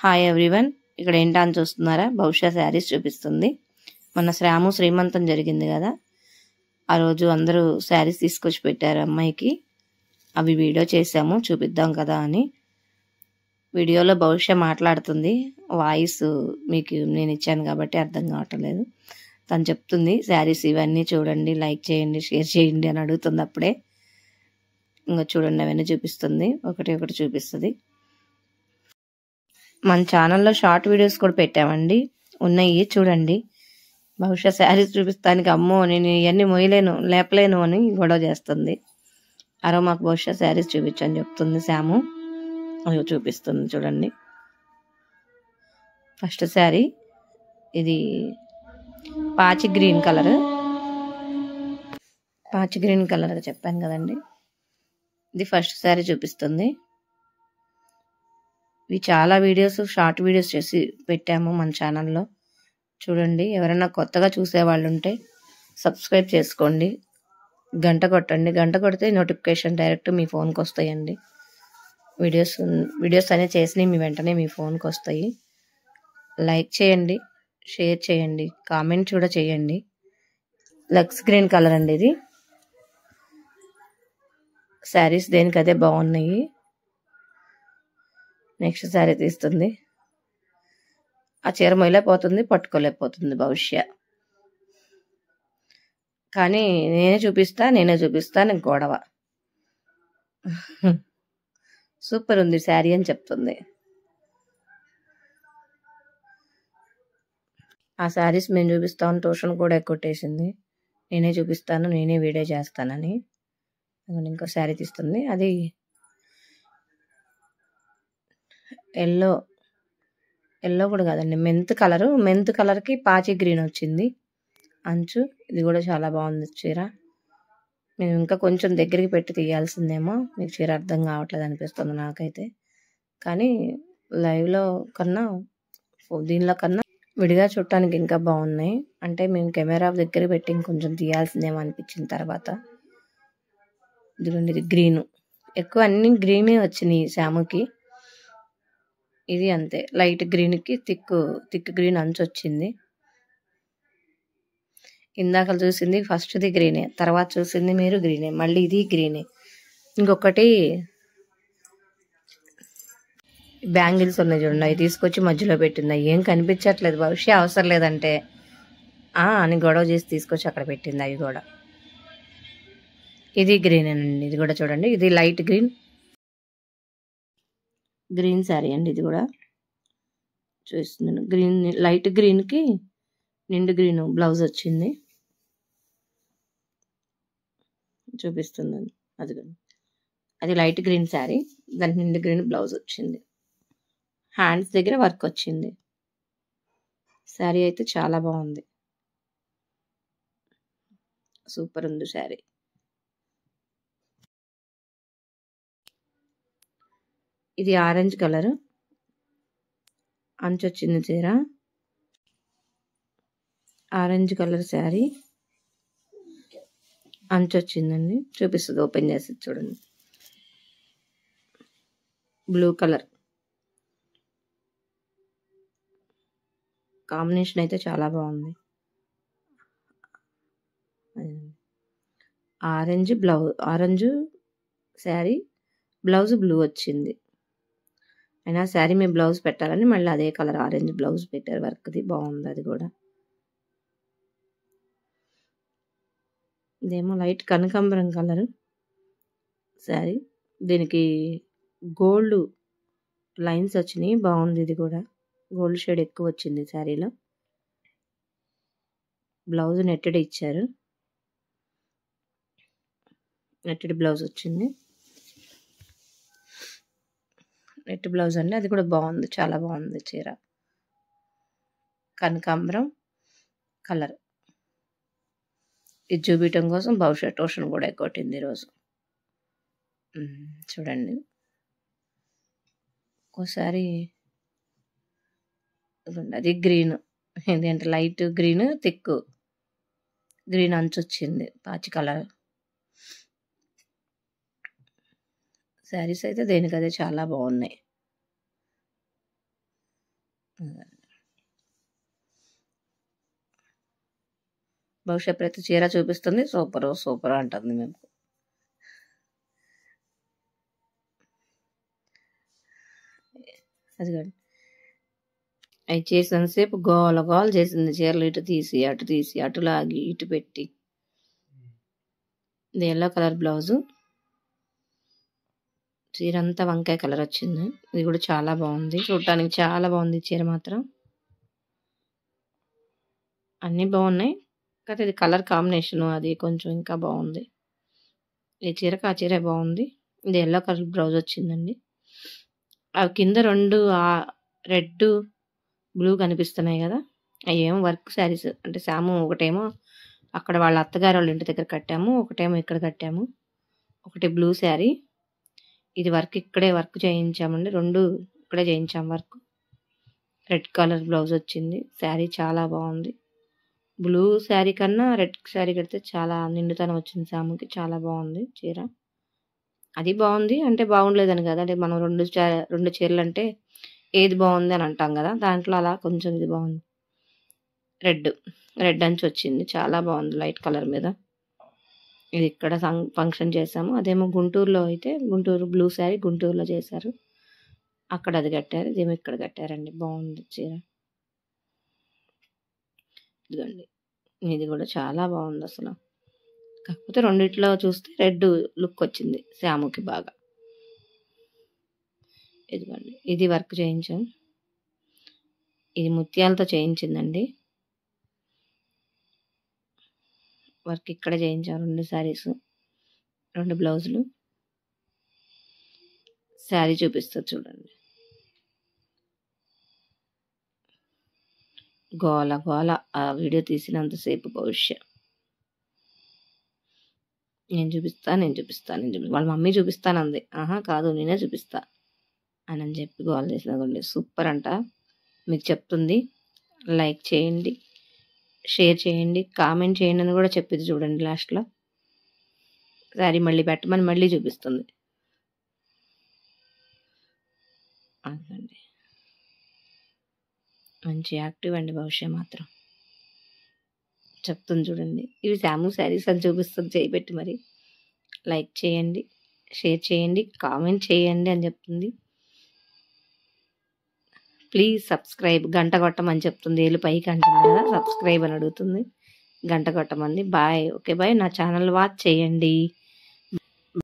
Hi everyone. ఇక్కడ ఏంటా అని చూస్తున్నారా? భవిష్య శారీస్ చూపిస్తుంది. మొన్న శ్రీమంతం జరిగింది కదా, ఆ రోజు అందరూ శారీస్ తీసుకొచ్చి పెట్టారు అమ్మాయికి. అవి వీడియో చేసాము, చూపిద్దాం కదా అని. వీడియోలో భవిష్య మాట్లాడుతుంది, వాయిస్ మీకు నేను ఇచ్చాను కాబట్టి అర్థం కావట్లేదు. తను చెప్తుంది శారీస్ ఇవన్నీ చూడండి, లైక్ చేయండి, షేర్ చేయండి అని అడుగుతుంది. అప్పుడే ఇంకా చూడండి అవన్నీ చూపిస్తుంది, ఒకటి ఒకటి చూపిస్తుంది. మన ఛానల్లో షార్ట్ వీడియోస్ కూడా పెట్టామండి, ఉన్నాయి చూడండి. భవిష్య శారీస్ చూపిస్తానికి అమ్మో నేను ఇవన్నీ మొయ్యలేను, లేపలేను అని గొడవ చేస్తుంది. అరో మాకు భవిష్య శారీస్ చూపించని చెప్తుంది శాము. అయ్యో చూపిస్తుంది చూడండి. ఫస్ట్ శారీ ఇది పాచి గ్రీన్ కలర్ చెప్పాను కదండి. ఇది ఫస్ట్ శారీ చూపిస్తుంది. ఇవి చాలా వీడియోస్, షార్ట్ వీడియోస్ చేసి పెట్టాము మన ఛానల్లో, చూడండి. ఎవరైనా కొత్తగా చూసేవాళ్ళు ఉంటే సబ్స్క్రైబ్ చేసుకోండి, గంట కొట్టండి. గంట కొడితే నోటిఫికేషన్ డైరెక్ట్ మీ ఫోన్కి వస్తాయండి. వీడియోస్ అనేవి చేసినవి మీ వెంటనే మీ ఫోన్కి వస్తాయి. లైక్ చేయండి, షేర్ చేయండి, కామెంట్ కూడా చేయండి. లక్స్ గ్రీన్ కలర్ అండి ఇది. శారీస్ దేనికి అదే బాగున్నాయి. నెక్స్ట్ శారీ తీస్తుంది. ఆ చీర మొయ్యలేకపోతుంది, పట్టుకోలేకపోతుంది భవిష్య. కానీ నేనే చూపిస్తా నీకు గొడవ. సూపర్ ఉంది శారీ అని చెప్తుంది. ఆ శారీస్ మేము చూపిస్తామని ట్యూషన్ కూడా ఎక్కొట్టేసింది. నేనే చూపిస్తాను, నేనే వీడియో చేస్తానని. ఇంకో శారీ తీస్తుంది. అది ఎల్లో కూడా కాదండి, మెంత్ కలర్కి పాచి గ్రీన్ వచ్చింది అంచు. ఇది కూడా చాలా బాగుంది చీర. మేము ఇంకా కొంచెం దగ్గరికి పెట్టి తీయాల్సిందేమో, మీకు చీర అర్థం కావట్లేదు అనిపిస్తుంది నాకైతే. కానీ లైవ్లో కన్నా దీనిలో కన్నా విడిగా చూడటానికి ఇంకా బాగున్నాయి. అంటే మేము కెమెరా దగ్గర పెట్టి ఇంకొంచెం తీయాల్సిందేమో అనిపించిన తర్వాత. ఇదిగోండి, ఇది గ్రీను. ఎక్కువ అన్ని గ్రీనే వచ్చినాయి శాముకి. ఇది అంతే, లైట్ గ్రీన్కి థిక్ గ్రీన్ అంచు వచ్చింది. ఇందాక చూసింది ఫస్ట్ది గ్రీనే, తర్వాత చూసింది మీరు గ్రీనే, మళ్ళీ ఇది గ్రీనే. ఇంకొకటి బ్యాంగిల్స్ ఉన్నాయి చూడండి, అవి తీసుకొచ్చి మధ్యలో పెట్టింది. ఏం కనిపించట్లేదు, భవిష్య అవసరం లేదంటే అని గొడవ చేసి తీసుకొచ్చి అక్కడ పెట్టింది. అవి కూడా ఇది గ్రీనేనండి. ఇది కూడా చూడండి, ఇది లైట్ గ్రీన్ శారీ అండి. ఇది కూడా చూస్తున్నాను, గ్రీన్ లైట్ గ్రీన్కి నిండు గ్రీన్ బ్లౌజ్ వచ్చింది. చూపిస్తుందండి, అది లైట్ గ్రీన్ శారీ, దానికి నిండు గ్రీన్ బ్లౌజ్ వచ్చింది. హ్యాండ్స్ దగ్గర వర్క్ వచ్చింది. శారీ అయితే చాలా బాగుంది, సూపర్ ఉంది శారీ. ఇది ఆరెంజ్ కలర్ అంచు వచ్చింది చీర. ఆరెంజ్ కలర్ శారీ అంచు వచ్చిందండి. చూపిస్తుంది, ఓపెన్ చేసి చూడండి. బ్లూ కలర్ కాంబినేషన్ అయితే చాలా బాగుంది. ఆరెంజ్ శారీ, బ్లౌజ్ బ్లూ వచ్చింది. అయినా శారీ మీ బ్లౌజ్ పెట్టాలని మళ్ళీ అదే కలర్ ఆరెంజ్ బ్లౌజ్ పెట్టారు, వర్క్ది బాగుంది. అది కూడా ఇదేమో లైట్ కనకాంబరం కలర్ శారీ, దీనికి గోల్డ్ లైన్స్ వచ్చినాయి, బాగుంది. ఇది కూడా గోల్డ్ షేడ్ ఎక్కువ వచ్చింది శారీలో. బ్లౌజ్ నెట్టెడ్ ఇచ్చారు, నెట్టెడ్ బ్లౌజ్ వచ్చింది. నెట్ బ్లౌజ్ అండి, అది కూడా బాగుంది, చాలా బాగుంది చీర. కనకాంబరం కలర్ ఇది చూపించడం కోసం భవిష్య ట్యూషన్ కూడా ఎక్కొట్టింది ఈరోజు. చూడండి, ఒకసారి అది గ్రీన్, ఏంటంటే లైట్ గ్రీన్ థిక్ గ్రీన్ అంచు వచ్చింది, పాచి కలర్. శారీస్ అయితే దేనికదే చాలా బాగున్నాయి. బహుశా ప్రతి చీర చూపిస్తుంది సూపర్ సూపర్ అంటుంది మేము. అదిగోండి అవి చేసినంతసేపు గోల గోల చేసింది. చీరలు ఇటు తీసి అటు లాగి ఇటు పెట్టి. ఇది ఎల్లో కలర్ బ్లౌజు, చీర అంతా వంకాయ కలర్ వచ్చింది. ఇది కూడా చాలా బాగుంది, చూడటానికి చాలా బాగుంది చీర మాత్రం. అన్నీ బాగున్నాయి, కాకపోతే ఇది కలర్ కాంబినేషన్ అది కొంచెం ఇంకా బాగుంది. ఈ చీరకు ఆ చీర బాగుంది. ఇది ఎల్లో కలర్ బ్లౌజ్ వచ్చిందండి. అవి కింద 2 రెడ్ బ్లూ కనిపిస్తున్నాయి కదా, అవి ఏమో వర్క్ శారీస్. అంటే సాము ఒకటేమో అక్కడ వాళ్ళ అత్తగారు వాళ్ళ ఇంటి దగ్గర కట్టాము, ఒకటేమో ఇక్కడ కట్టాము. ఒకటి బ్లూ శారీ, ఇది వర్క్ ఇక్కడే వర్క్ చేయించామండి. 2 ఇక్కడే చేయించాం వర్క్. రెడ్ కలర్ బ్లౌజ్ వచ్చింది. శారీ చాలా బాగుంది. బ్లూ శారీ కన్నా రెడ్ శారీ కడితే చాలా నిండుతనం వచ్చింది సాముకి. చాలా బాగుంది చీర. అది బాగుంది అంటే బాగుండలేదని కదా, అంటే మనం 2 చీరలు అంటే ఏది బాగుంది అని అంటాం కదా, దాంట్లో అలా కొంచెం ఇది బాగుంది. రెడ్ అంచు వచ్చింది, చాలా బాగుంది లైట్ కలర్ మీద. ఇది ఇక్కడ ఫంక్షన్ చేసాము. అదేమో గుంటూరులో అయితే గుంటూరు బ్లూ శారీ గుంటూరులో చేశారు, అక్కడ అది కట్టారు. ఇదేమో ఇక్కడ కట్టారండి. బాగుంది చీర. ఇదిగోండి ఇది కూడా చాలా బాగుంది అసలు. కాకపోతే రెండిట్లో చూస్తే రెడ్ లుక్ వచ్చింది శాముకి బాగా. ఇదిగోండి ఇది వర్క్ చేయించాం. ఇది ముత్యాలతో చేయించిందండి వర్క్. ఇక్కడ చేయించాం 2 శారీస్, 2 బ్లౌజులు. శారీ చూపిస్తుంది చూడండి. గోల గోల ఆ వీడియో తీసినంతసేపు. భవిష్య నేను చూపిస్తాను వాళ్ళ మమ్మీ చూపిస్తానంది. ఆహా కాదు నేనే చూపిస్తా అని చెప్పి గోల చేసినదండి. సూపర్ అంట. మీకు చెప్తుంది లైక్ చేయండి, షేర్ చేయండి, కామెంట్ చేయండి అని కూడా చెప్పింది చూడండి లాస్ట్లో. శారీ మళ్ళీ పెట్టమని మళ్ళీ చూపిస్తుంది. అదండి మంచి యాక్టివ్ అండి భవిష్య మాత్రం. చెప్తుంది చూడండి, ఇవి శాము శారీస్ అని చూపిస్తుంది చేయబెట్టి. మరి లైక్ చేయండి, షేర్ చేయండి, కామెంట్ చేయండి అని చెప్తుంది. ప్లీజ్ సబ్స్క్రైబ్, గంట కొట్టమని చెప్తుంది. ఏళ్ళు పైకి అంటుంది కదా, సబ్స్క్రైబ్ అని అడుగుతుంది, గంట కొట్టమంది. బాయ్. Okay bye. నా ఛానల్ వాచ్ చేయండి.